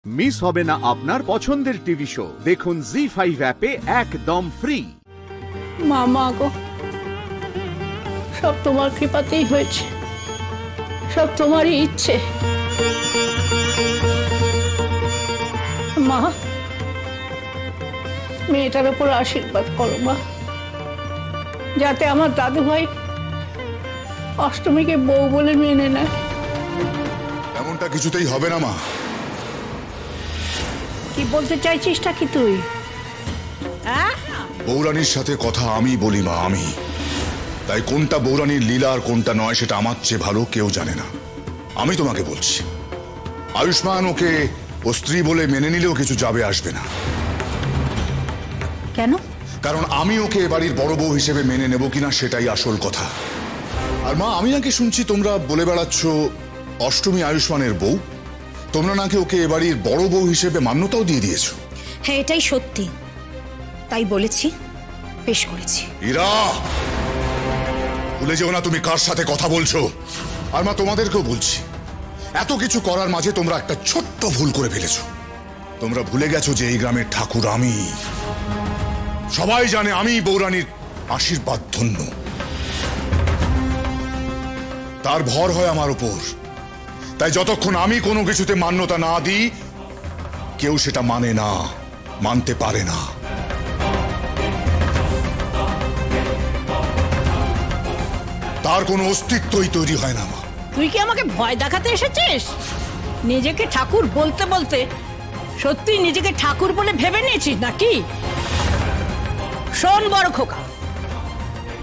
Miss হবে না আপনার পছন্দের টিভি শো। দেখুন জি5 অ্যাপে একদম ফ্রি। মা গো, সব তোমার কৃপাতেই হয়েছে, সব তোমারই ইচ্ছে। মা, মেয়েটার উপর আশীর্বাদ করো মা, যাতে আমার দাদু ভাই অষ্টমীকে বউ বলে মেনে নেয়। এমনটা কিছুতেই হবে না মা। কি বলতে চাইছিসটা কি তুই? বৌরানীর সাথে কথা আমি বলি মা, আমি। তাই কোনটা বৌরানীর লীলা আর কোনটা নয় সেটা আমার চেয়ে ভালো কেউ জানে না। আমি তোমাকে বলছি, আয়ুষ্মান ওকে ও স্ত্রী বলে মেনে নিলেও কিছু যাবে আসবে না। কেন? কারণ আমি ওকে এ বাড়ির বড় বউ হিসেবে মেনে নেব কিনা সেটাই আসল কথা। আর মা, আমি নাকি শুনছি তোমরা বলে বেড়াচ্ছ অষ্টমী আয়ুষ্মানের বউ। তোমরা নাকি ওকে এ বাড়ির বড় বউ হিসেবে মান্যতাও দিয়ে দিয়েছো। হ্যাঁ, এটাই সত্যি, তাই বলেছি, পেশ করেছি। ইরা, ভুলে যেও না তুমি কার সাথে কথা বলছো। আর মা, তোমাদেরকেও বলছি, এত কিছু করার মাঝে তোমরা একটা ছোট্ট ভুল করে ফেলেছো। তোমরা ভুলে গেছো যে এই গ্রামের ঠাকুর আমি। সবাই জানে আমি বৌরানীর আশীর্বাদ ধন্য। তার ভর হয় আমার উপর। তাই যতক্ষণ আমি কোনো কিছুতে মান্যতা না দিই, কেউ সেটা মানে না, মানতে পারে না। তার কোনো অস্তিত্বই তৈরি হয় না মা। তুই কি আমাকে ভয় দেখাতে এসেছিস? নিজেকে ঠাকুর বলতে বলতে সত্যি নিজেকে ঠাকুর বলে ভেবে নিয়েছিস নাকি? শোন বড় খোকা,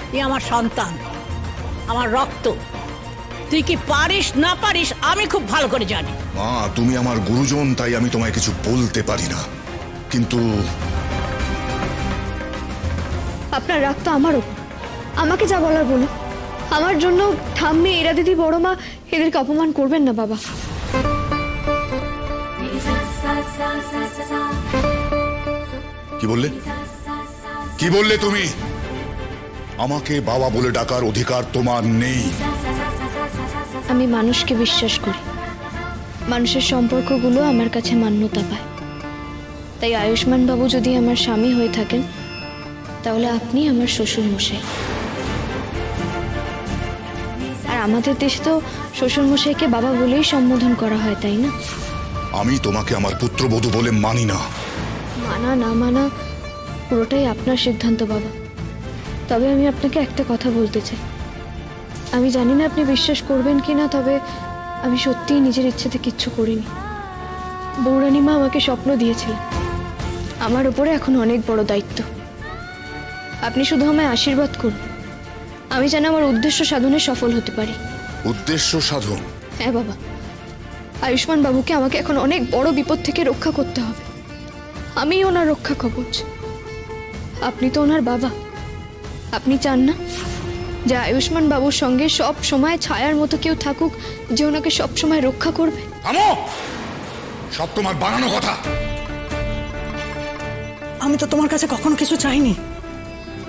তুই আমার সন্তান, আমার রক্ত। তুই কি পারিস না পারিস আমি খুব ভালো করে জানি। মা, তুমি আমার গুরুজন, তাই আমি তোমায় কিছু বলতে পারি না। কিন্তু আপনার রাগ তো আমার ওপর। আমাকে যা বলার বলুন। আমার জন্য ঠাম্মি, এরা দিদি, বড় মা এদেরকে অপমান করবেন না বাবা। কি বললে? কি বললে তুমি? আমাকে বাবা বলে ডাকার অধিকার তোমার নেই। আমি মানুষকে বিশ্বাস করি, মানুষের সম্পর্কগুলো আমার কাছে মান্যতা পায়। তাই আয়ুষ্মান বাবু যদি আমার স্বামী হয়ে থাকেন, তাহলে আপনি আমার শ্বশুর মশাই। আর আমাদের দেশে তো শ্বশুর মশাইকে বাবা বলেই সম্বোধন করা হয়, তাই না? আমি তোমাকে আমার পুত্রবধূ বলে মানি না। মানা না মানা পুরোটাই আপনার সিদ্ধান্ত বাবা। তবে আমি আপনাকে একটা কথা বলতে চাই। আমি জানি না আপনি বিশ্বাস করবেন কিনা, তবে আমি সত্যিই নিজের ইচ্ছেতে কিচ্ছু করিনি। বৌরানী মা আমাকে স্বপ্ন দিয়েছিলেন। আমার উপরে এখন অনেক বড় দায়িত্ব। আপনি শুধু আমায় আশীর্বাদ করুন, আমি যেন আমার উদ্দেশ্য সাধনে সফল হতে পারি। উদ্দেশ্য সাধন? হ্যাঁ বাবা, আয়ুষ্মান বাবুকে আমাকে এখন অনেক বড় বিপদ থেকে রক্ষা করতে হবে। আমিই ওনার রক্ষা কবচ। আপনি তো ওনার বাবা। আপনি চান না যে আয়ুষ্মান বাবুর সঙ্গে সব সময় ছায়ার মতো কেউ থাকুক, যে ওনাকে সব সময় রক্ষা করবে? থামো! সব তোমার বানানো কথা। আমি তো তোমার কাছে কখনো কিছু চাইনি।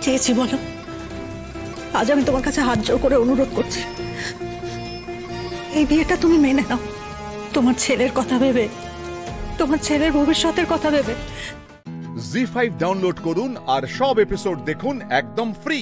চেয়েছি বলো? আজ আমি তোমার কাছে হাত জোড় করে অনুরোধ করছি, এই বিয়েটা তুমি মেনে নাও। তোমার ছেলের কথা ভেবে, তোমার ছেলের ভবিষ্যতের কথা ভেবে। জি5 ডাউনলোড করুন আর সব এপিসোড দেখুন একদম ফ্রি।